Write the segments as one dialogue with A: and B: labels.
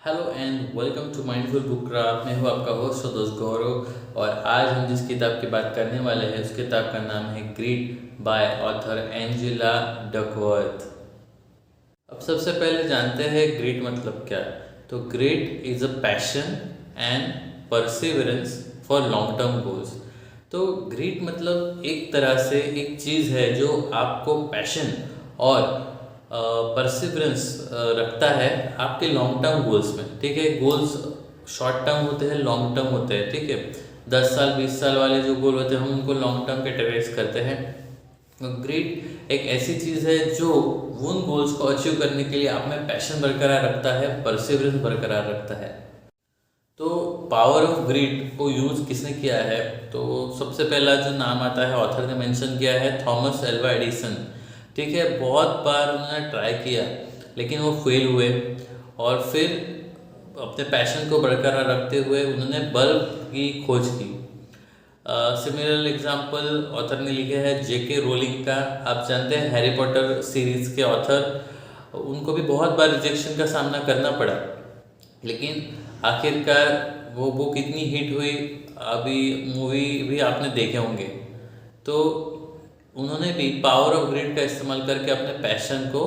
A: Hello and welcome to mindful book craft. मैं हूँ आपका होस्ट और दोस्त गौरव। और आज हम जिस किताब की बात करने वाले हैं उस किताब का नाम है grit by author Angela Duckworth. अब सबसे पहले जानते हैं ग्रीड मतलब क्या है। तो grid is a passion and perseverance for long term goals. तो ग्रीड मतलब एक तरह से एक चीज़ है जो आपको पैशन और परसिवरेंस रखता है आपके लॉन्ग टर्म गोल्स में। ठीक है, गोल्स शॉर्ट टर्म होते हैं, लॉन्ग टर्म होते हैं। ठीक है, 10 साल 20 साल वाले जो गोल होते हैं हम उनको लॉन्ग टर्म कैटेगराइज करते हैं। ग्रीड एक ऐसी चीज़ है जो उन गोल्स को अचीव करने के लिए आप में पैशन बरकरार रखता है, परसिवरेंस बरकरार रखता है। तो पावर ऑफ ग्रीड को यूज़ किसने किया है? तो सबसे पहला जो नाम आता है ऑथर ने मेंशन किया है थॉमस एल्वा एडिसन। ठीक है, बहुत बार उन्होंने ट्राई किया लेकिन वो फेल हुए और फिर अपने पैशन को बरकरार रखते हुए उन्होंने बल्ब की खोज की। सिमिलर एग्जाम्पल ऑथर ने लिखे हैं जेके रोलिंग का। आप जानते हैं हैरी पॉटर सीरीज के ऑथर, उनको भी बहुत बार रिजेक्शन का सामना करना पड़ा लेकिन आखिरकार वो बुक इतनी हिट हुई। अभी मूवी भी आपने देखे होंगे। तो उन्होंने भी पावर ऑफ ग्रिड का इस्तेमाल करके अपने पैशन को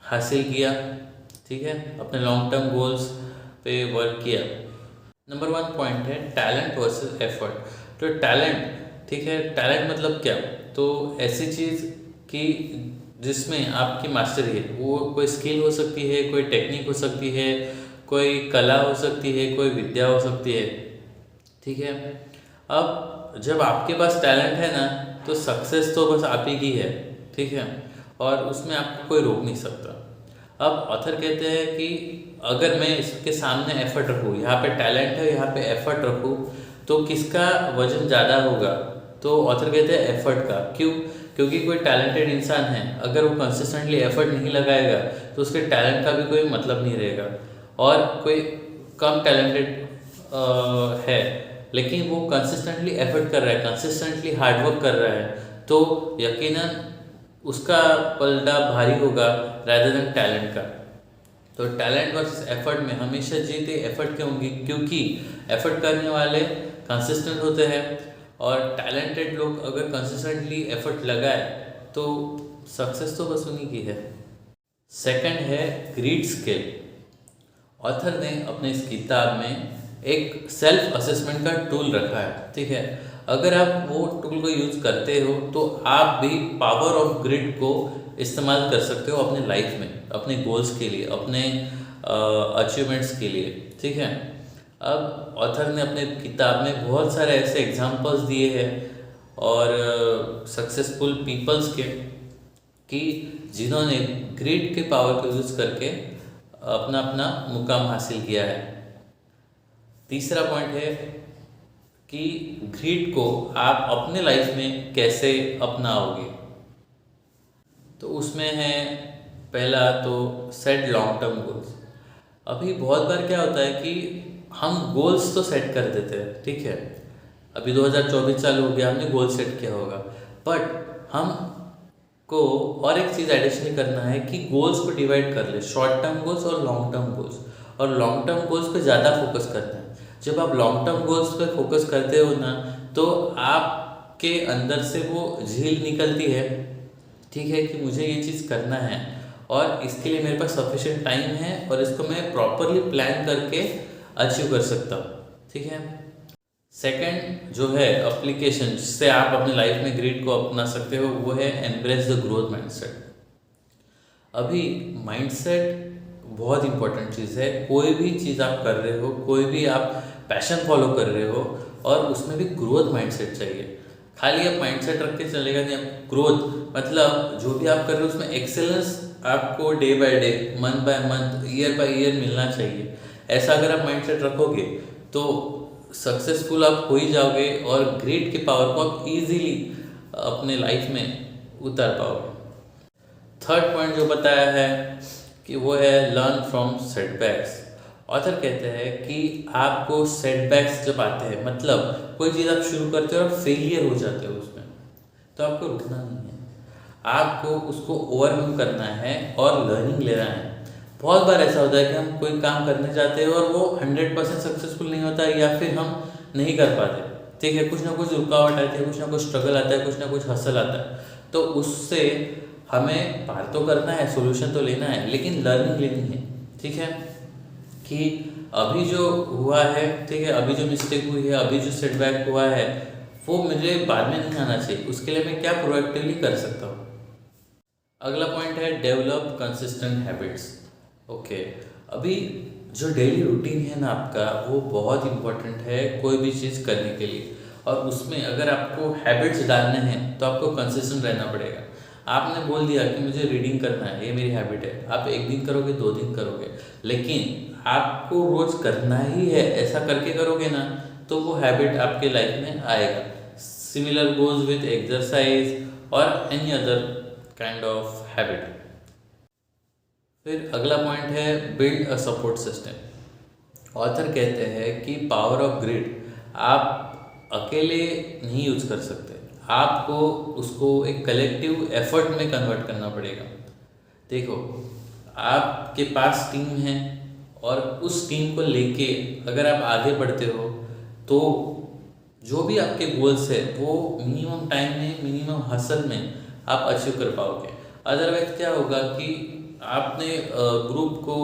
A: हासिल किया। ठीक है, अपने लॉन्ग टर्म गोल्स पे वर्क किया। नंबर 1 पॉइंट है टैलेंट वर्सेस एफर्ट। तो टैलेंट, ठीक है, टैलेंट मतलब क्या? तो ऐसी चीज़ कि जिसमें आपकी मास्टरी है, वो कोई स्किल हो सकती है, कोई टेक्निक हो सकती है, कोई कला हो सकती है, कोई विद्या हो सकती है। ठीक है, अब जब आपके पास टैलेंट है ना तो सक्सेस तो बस आप ही की है। ठीक है, और उसमें आपको कोई रोक नहीं सकता। अब ऑथर कहते हैं कि अगर मैं इसके सामने एफर्ट रखूँ, यहाँ पे टैलेंट है, यहाँ पे एफर्ट रखूँ, तो किसका वजन ज़्यादा होगा? तो ऑथर कहते हैं एफर्ट का। क्यों? क्योंकि कोई टैलेंटेड इंसान है, अगर वो कंसिस्टेंटली एफर्ट नहीं लगाएगा तो उसके टैलेंट का भी कोई मतलब नहीं रहेगा। और कोई कम टैलेंटेड है लेकिन वो कंसिस्टेंटली एफर्ट कर रहा है, कंसिस्टेंटली हार्डवर्क कर रहा है, तो यकीनन उसका पलड़ा भारी होगा rather देन टैलेंट का। तो टैलेंट वर्सेस एफर्ट में हमेशा जीत एफर्ट की होंगी, क्योंकि एफर्ट करने वाले कंसिस्टेंट होते हैं और टैलेंटेड लोग अगर कंसिस्टेंटली एफर्ट लगाए तो सक्सेस तो बस उन्हीं की है। सेकंड है ग्रीड स्केल। ऑथर ने अपने इस किताब में एक सेल्फ असेसमेंट का टूल रखा है। ठीक है, अगर आप वो टूल को यूज़ करते हो तो आप भी पावर ऑफ ग्रिड को इस्तेमाल कर सकते हो अपने लाइफ में, अपने गोल्स के लिए, अपने अचीवमेंट्स के लिए। ठीक है, अब ऑथर ने अपने किताब में बहुत सारे ऐसे एग्जांपल्स दिए हैं और सक्सेसफुल पीपल्स के, कि जिन्होंने ग्रिड के पावर को यूज़ करके अपना अपना मुकाम हासिल किया है। तीसरा पॉइंट है कि ग्रिड को आप अपने लाइफ में कैसे अपनाओगे। तो उसमें है पहला तो सेट लॉन्ग टर्म गोल्स। अभी बहुत बार क्या होता है कि हम गोल्स तो सेट कर देते हैं। ठीक है, अभी 2024 चालू हो गया, हमने गोल सेट किया होगा, बट हम को और एक चीज़ एडिशनली करना है कि गोल्स को डिवाइड कर ले, शॉर्ट टर्म गोल्स और लॉन्ग टर्म गोल्स। और लॉन्ग टर्म गोल्स पे ज़्यादा फोकस करना है। जब आप लॉन्ग टर्म गोल्स पे फोकस करते हो ना तो आपके अंदर से वो झील निकलती है। ठीक है, कि मुझे ये चीज़ करना है और इसके लिए मेरे पास सफिशिएंट टाइम है और इसको मैं प्रॉपरली प्लान करके अचीव कर सकता हूँ। ठीक है, सेकंड जो है एप्लीकेशन जिससे आप अपनी लाइफ में ग्रिड को अपना सकते हो, वो है एम्ब्रेस द ग्रोथ माइंडसेट। अभी माइंडसेट बहुत इंपॉर्टेंट चीज़ है। कोई भी चीज़ आप कर रहे हो, कोई भी आप पैशन फॉलो कर रहे हो, और उसमें भी ग्रोथ माइंडसेट चाहिए। खाली आप माइंडसेट रख के चलेगा नहीं। आप ग्रोथ मतलब जो भी आप कर रहे हो उसमें एक्सेलेंस आपको day by day, month by month, year by year मिलना चाहिए। ऐसा अगर आप माइंडसेट रखोगे तो सक्सेसफुल आप हो ही जाओगे और ग्रिड की पावर को आप इजीली अपने लाइफ में उतार पाओगे। थर्ड पॉइंट जो बताया है कि वो है लर्न फ्रॉम सेटबैक्स। ऑथर कहते हैं कि आपको सेटबैक्स जब आते हैं, मतलब कोई चीज़ आप शुरू करते हो और फेलियर हो जाते हो उसमें, तो आपको रुकना नहीं है, आपको उसको ओवरकम करना है और लर्निंग लेना है। बहुत बार ऐसा होता है कि हम कोई काम करने जाते हैं और वो 100% सक्सेसफुल नहीं होता है, या फिर हम नहीं कर पाते। ठीक है, कुछ ना कुछ रुकावट आती है, कुछ ना कुछ स्ट्रगल आता है, कुछ ना कुछ हसल आता है। तो उससे हमें पार तो करना है, सोल्यूशन तो लेना है, लेकिन लर्निंग लेनी है। ठीक है, कि अभी जो हुआ है, ठीक है, अभी जो मिस्टेक हुई है, अभी जो सेटबैक हुआ है, वो मुझे बाद में नहीं आना चाहिए। उसके लिए मैं क्या प्रोएक्टिवली कर सकता हूँ। अगला पॉइंट है डेवलप कंसिस्टेंट हैबिट्स। ओके, अभी जो डेली रूटीन है ना आपका, वो बहुत इंपॉर्टेंट है कोई भी चीज़ करने के लिए। और उसमें अगर आपको हैबिट्स डालने हैं तो आपको कंसिस्टेंट रहना पड़ेगा। आपने बोल दिया कि मुझे रीडिंग करना है, ये मेरी हैबिट है, आप एक दिन करोगे, 2 दिन करोगे, लेकिन आपको रोज़ करना ही है, ऐसा करके करोगे ना तो वो हैबिट आपके लाइफ में आएगा। सिमिलर गोज विथ एक्सरसाइज और any other kind of habit. फिर अगला पॉइंट है build a support system. Author कहते हैं कि पावर ऑफ ग्रिड आप अकेले नहीं यूज कर सकते, आपको उसको एक कलेक्टिव एफर्ट में कन्वर्ट करना पड़ेगा। देखो, आपके पास टीम है और उस टीम को लेके अगर आप आगे बढ़ते हो तो जो भी आपके गोल्स है वो मिनिमम टाइम में, मिनिमम हसल में आप अचीव कर पाओगे। अदरवाइज क्या होगा कि आपने ग्रुप को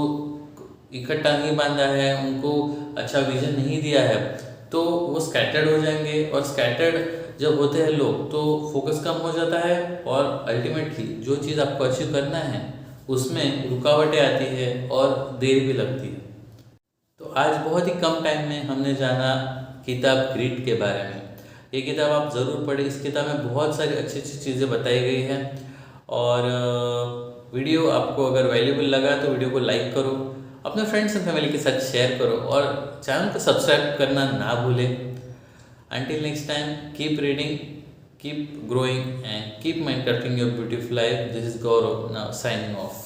A: इकट्ठा नहीं बांधा है, उनको अच्छा विजन नहीं दिया है, तो वो स्कैटर्ड हो जाएंगे। और स्कैटर्ड जब होते हैं लोग तो फोकस कम हो जाता है और अल्टीमेटली जो चीज़ आपको अचीव करना है उसमें रुकावटें आती है और देर भी लगती है। तो आज बहुत ही कम टाइम में हमने जाना किताब ग्रिड के बारे में। ये किताब आप ज़रूर पढ़ें, इस किताब में बहुत सारी अच्छी अच्छी चीज़ें बताई गई हैं। और वीडियो आपको अगर वैल्यूबल लगा तो वीडियो को लाइक करो, अपने फ्रेंड्स एंड फैमिली के साथ शेयर करो और चैनल को सब्सक्राइब करना ना भूलें। Until next time, keep reading, keep growing and keep minecrafting your beautiful life. This is Gaurav now signing off.